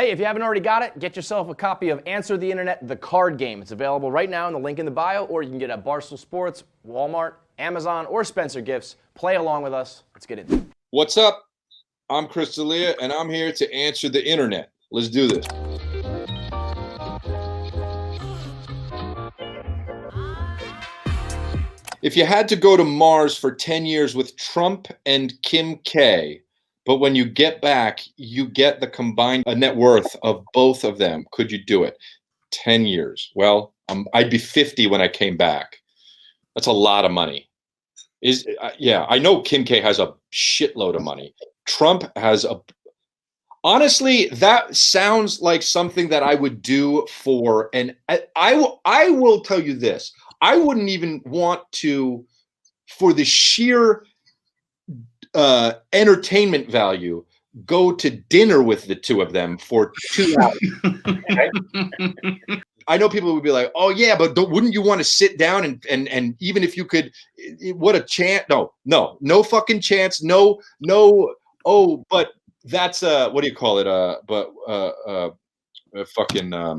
Hey, if you haven't already got it, get yourself a copy of Answer the Internet, the card game. It's available right now in the link in the bio, or you can get it at Barstool Sports, Walmart, Amazon, or Spencer Gifts. Play along with us. Let's get into it. What's up? I'm Chris Delia, and I'm here to answer the internet. Let's do this. If you had to go to Mars for 10 years with Trump and Kim K, but when you get back, you get the combined net worth of both of them, could you do it? 10 years. Well, I'd be 50 when I came back. That's a lot of money. Yeah, I know Kim K has a shitload of money. Trump has honestly, that sounds like something that I would do for, and I will tell you this. I wouldn't even want to, for the sheer entertainment value, go to dinner with the two of them for 2 hours. Okay? I know people would be like, "Oh yeah, but wouldn't you want to sit down and even if you could, what a chance? No fucking chance. No. Oh, but that's what do you call it? Fucking. I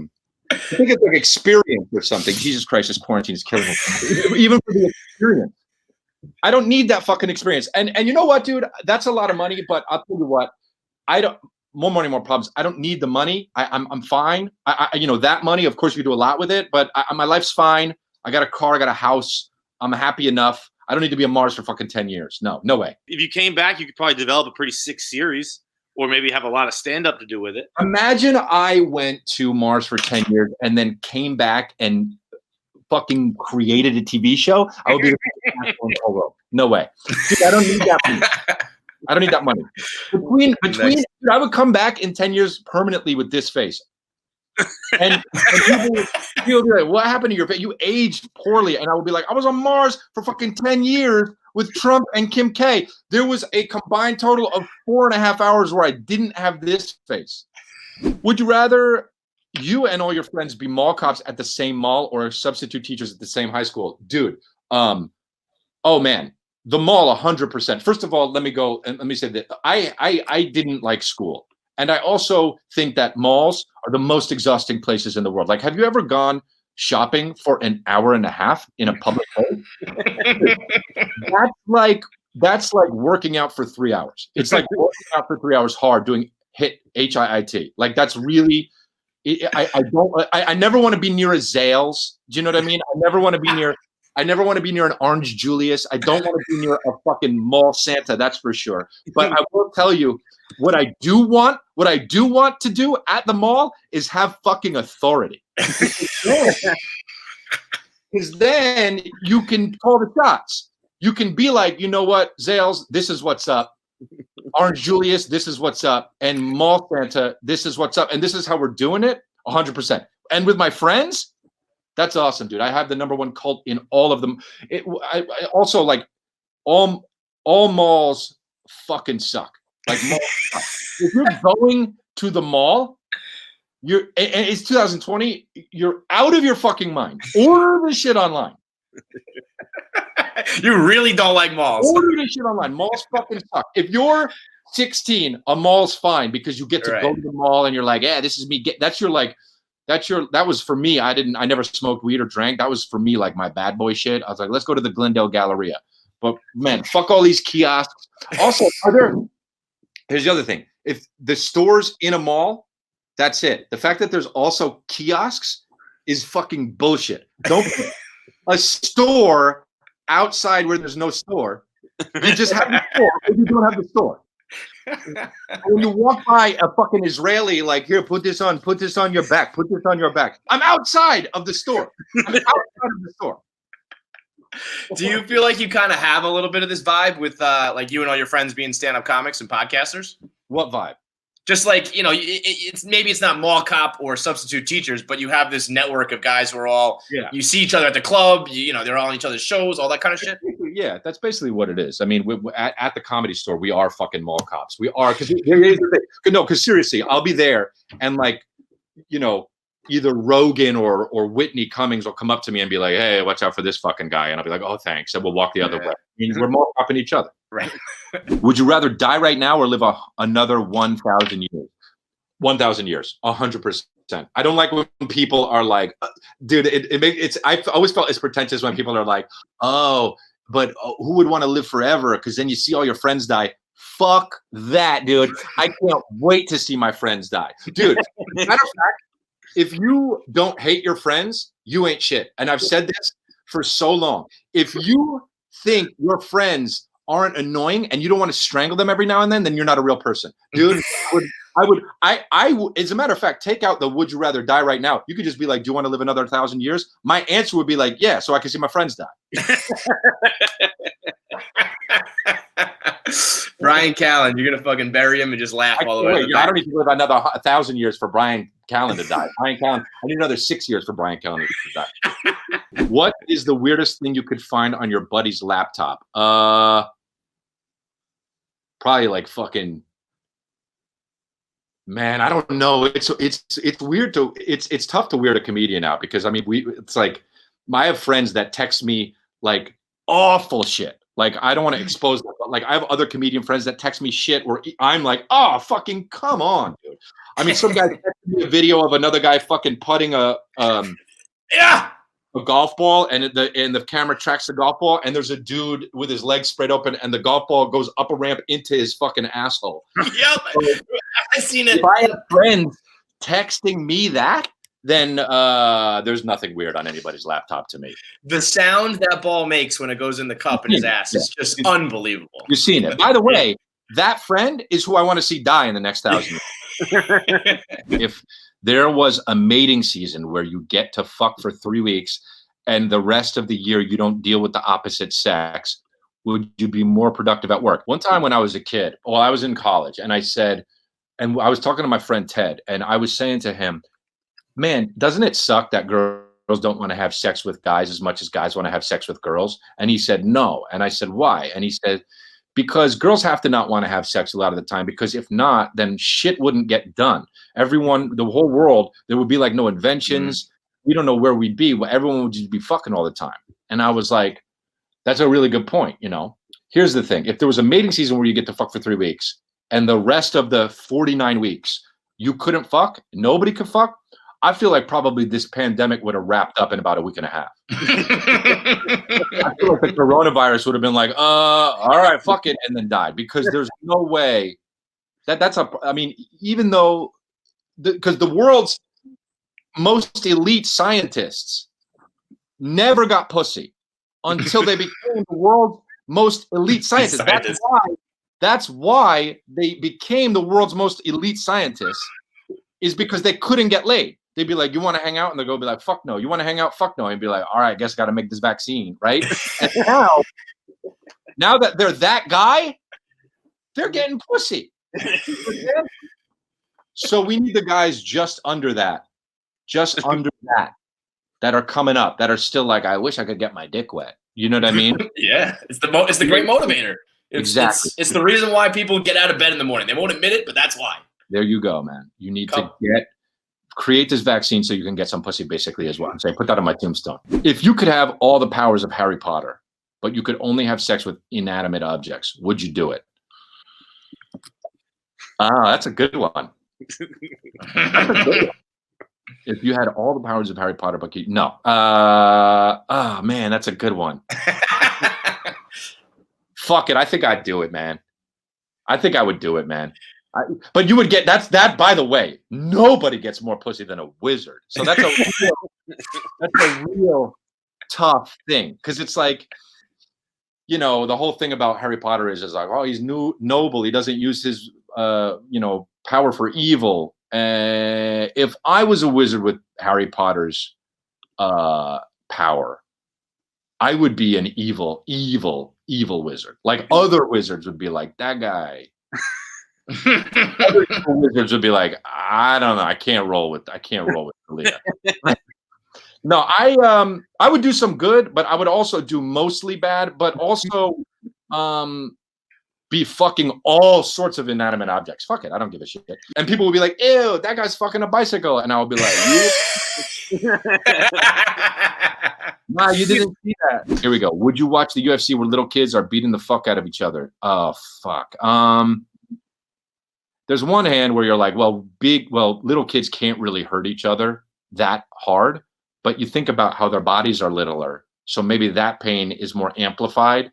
think it's like experience or something. Jesus Christ, this quarantine is killing me. Even for the experience. I don't need that fucking experience. And you know what, dude? That's a lot of money, but I'll tell you what. More money, more problems. I don't need the money. I'm fine. That money, of course, you do a lot with it, but my life's fine. I got a car, I got a house. I'm happy enough. I don't need to be on Mars for fucking 10 years. No way. If you came back, you could probably develop a pretty sick series. Or maybe have a lot of stand-up to do with it. Imagine I went to Mars for 10 years and then came back and fucking created a TV show. I would be the best in the whole world. No way. Dude, I don't need that money. I don't need that money. Between dude, I would come back in 10 years permanently with this face. And people would be like, "What happened to your face? You aged poorly." And I would be like, "I was on Mars for fucking 10 years with Trump and Kim K. There was a combined total of 4.5 hours where I didn't have this face." Would you rather you and all your friends be mall cops at the same mall or substitute teachers at the same high school? Dude, oh man, the mall 100%. First of all, let me say that I didn't like school. And I also think that malls are the most exhausting places in the world. Like, have you ever gone shopping for an hour and a half in a public place? That's like working out for 3 hours. It's like working out for 3 hours hard doing HIIT. Like, that's really, I never want to be near a Zales. Do you know what I mean? I never want to be near an Orange Julius. I don't want to be near a fucking mall Santa, that's for sure. But I will tell you, what I do want to do at the mall is have fucking authority. Because then you can call the shots. You can be like, you know what, Zales, this is what's up. Orange Julius, this is what's up. And Mall Santa, this is what's up. And this is how we're doing it, 100%. And with my friends, that's awesome, dude. I have the #1 cult in all of them. I also, like, all malls fucking suck. Like, malls suck. If you're going to the mall, it's 2020, you're out of your fucking mind. Order the shit online. You really don't like malls. Order the shit online. Malls fucking suck. If you're 16, a mall's fine because you get to go to the mall and you're like, yeah, this is me. That was for me. I never smoked weed or drank. That was for me, like, my bad boy shit. I was like, let's go to the Glendale Galleria. But man, fuck all these kiosks. Also, here's the other thing. If the store's in a mall, that's it. The fact that there's also kiosks is fucking bullshit. Don't put a store outside where there's no store. You just have the store if you don't have the store. When you walk by a fucking Israeli, like, here, put this on your back, put this on your back. I'm outside of the store. I'm outside of the store. Do you feel like you kind of have a little bit of this vibe with like you and all your friends being stand-up comics and podcasters? What vibe? Just like, you know, it's not mall cop or substitute teachers, but you have this network of guys who are all, you see each other at the club, you know, they're all on each other's shows, all that kind of shit. Yeah, that's basically what it is. I mean, at the Comedy Store, we are fucking mall cops. We are, because seriously, I'll be there and, like, you know, either Rogan or Whitney Cummings will come up to me and be like, hey, watch out for this fucking guy. And I'll be like, oh, thanks. And we'll walk the other way. I mean, we're mall copping each other. Right. Would you rather die right now or live another 1,000 years? 1,000 years, 100%. I don't like when people are like, dude, I always felt it's pretentious when people are like, oh, but who would want to live forever? Because then you see all your friends die. Fuck that, dude. I can't wait to see my friends die. Dude, matter of fact, if you don't hate your friends, you ain't shit. And I've said this for so long. If you think your friends aren't annoying and you don't want to strangle them every now and then you're not a real person. Dude, I would, as a matter of fact, take out the would you rather die right now. You could just be like, do you want to live another 1,000 years? My answer would be like, yeah, so I can see my friends die. Brian Callen, you're gonna fucking bury him and just laugh all the way. I don't need to live another 1,000 years for Brian Callen to die. Brian Callen, I need another 6 years for Brian Callen to die. What is the weirdest thing you could find on your buddy's laptop? Probably like fucking. Man, I don't know. It's weird to it's tough to weird a comedian out because I mean it's like I have friends that text me like awful shit. Like I don't want to expose them, but like I have other comedian friends that text me shit where I'm like, oh fucking come on, dude. I mean, some guy texted me a video of another guy fucking putting a golf ball and the camera tracks the golf ball and there's a dude with his legs spread open and the golf ball goes up a ramp into his fucking asshole. Yep. I've seen it. If I have friends texting me that, then there's nothing weird on anybody's laptop to me. The sound that ball makes when it goes in the cup in his ass is just unbelievable. You've seen it. By the way, that friend is who I want to see die in the next 1,000 years. If there was a mating season where you get to fuck for 3 weeks and the rest of the year you don't deal with the opposite sex, would you be more productive at work? One time when I was a kid, I was in college, and I said, and I was talking to my friend Ted, and I was saying to him, man, doesn't it suck that girls don't want to have sex with guys as much as guys want to have sex with girls? And he said, no. And I said, why? And he said, because girls have to not want to have sex a lot of the time, because if not, then shit wouldn't get done. Everyone, the whole world, there would be like no inventions. We don't know where we'd be. Everyone would just be fucking all the time. And I was like, that's a really good point. You know, here's the thing. If there was a mating season where you get to fuck for 3 weeks and the rest of the 49 weeks, you couldn't fuck, nobody could fuck, I feel like probably this pandemic would have wrapped up in about a week and a half. I feel like the coronavirus would have been like, all right, fuck it, and then died, because there's no way I mean, even though, because the world's most elite scientists never got pussy until they became the world's most elite scientists. That's why they became the world's most elite scientists, is because they couldn't get laid. They'd be like, you want to hang out? And they'll go be like, fuck no. You want to hang out? Fuck no. And be like, all right, I guess I got to make this vaccine, right? And now that they're that guy, they're getting pussy. So we need the guys just under that, that are coming up, that are still like, I wish I could get my dick wet. You know what I mean? Yeah, it's the great motivator. Exactly. It's the reason why people get out of bed in the morning. They won't admit it, but that's why. There you go, man. You need to create this vaccine so you can get some pussy, basically, is what I'm saying. Put that on my tombstone. If you could have all the powers of Harry Potter, but you could only have sex with inanimate objects, would you do it? That's a good one. That's a good one. If you had all the powers of Harry Potter, but no. Man, that's a good one. Fuck it. I think I'd do it, man. I think I would do it, man. But you would get that. By the way, nobody gets more pussy than a wizard. So that's a real tough thing, because it's like, you know, the whole thing about Harry Potter is like, oh, he's noble. He doesn't use his power for evil. If I was a wizard with Harry Potter's power, I would be an evil wizard. Like other wizards would be like, that guy. Other wizards would be like, I don't know, I can't roll with Delia. No, I would do some good, but I would also do mostly bad, but also be fucking all sorts of inanimate objects. Fuck it, I don't give a shit. And people will be like, ew, that guy's fucking a bicycle. And I'll be like, nah, you didn't see that. Here we go. Would you watch the UFC where little kids are beating the fuck out of each other? Oh, fuck. there's one hand where you're like, well, little kids can't really hurt each other that hard, but you think about how their bodies are littler. So maybe that pain is more amplified.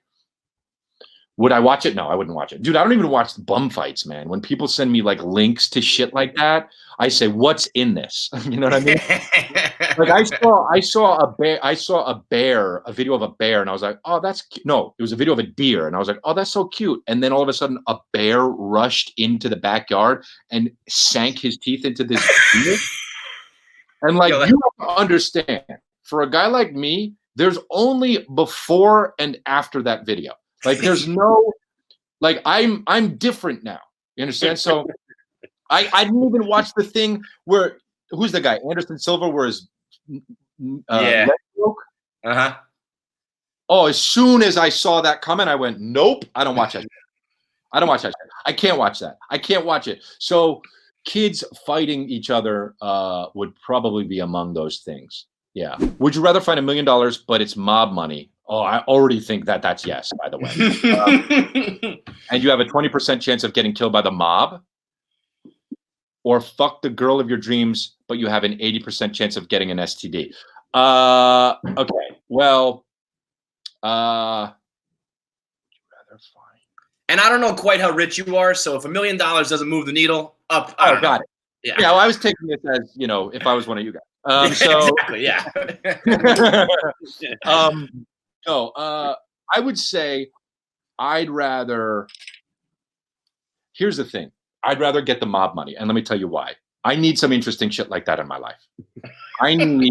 Would I watch it? No, I wouldn't watch it. Dude, I don't even watch the bum fights, man. When people send me like links to shit like that, I say, what's in this? You know what I mean? Like I saw a video of a bear, and I was like, oh, that's cute. No, it was a video of a deer, and I was like, oh, that's so cute. And then all of a sudden a bear rushed into the backyard and sank his teeth into this deer. And like, you have to understand, for a guy like me, there's only before and after that video. Like, there's no, like, I'm different now. You understand? So I didn't even watch the thing where, who's the guy? Anderson Silva, where his leg broke? Uh-huh. Oh, as soon as I saw that comment, I went, nope, I don't watch that. I don't watch that. I can't watch that. I can't watch it. So kids fighting each other would probably be among those things. Yeah. Would you rather find $1 million, but it's mob money? Oh, I already think that's yes, by the way. And you have a 20% chance of getting killed by the mob, or fuck the girl of your dreams, but you have an 80% chance of getting an STD. Okay. Well, would you rather find? And I don't know quite how rich you are, so if $1 million doesn't move the needle, up. Oh, got it. Yeah. Yeah. Well, I was taking this as, if I was one of you guys. Exactly. Yeah. No, I would say I'd rather. Here's the thing. I'd rather get the mob money, and let me tell you why. I need some interesting shit like that in my life. I don't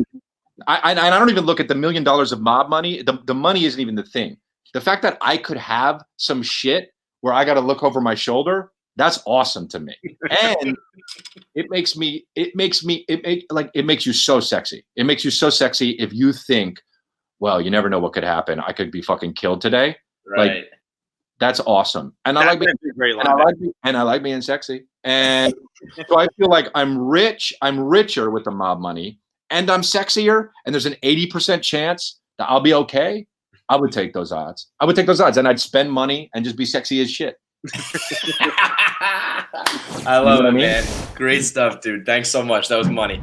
even look at the $1 million of mob money. The money isn't even the thing. The fact that I could have some shit where I got to look over my shoulder, that's awesome to me. And it makes you so sexy. It makes you so sexy if you think, well, you never know what could happen. I could be fucking killed today. Right. Like, that's awesome. And I like being sexy. And so I feel like I'm rich. I'm richer with the mob money, and I'm sexier. And there's an 80% chance that I'll be okay. I would take those odds. And I'd spend money and just be sexy as shit. I love it, man. Great stuff, dude. Thanks so much. That was money.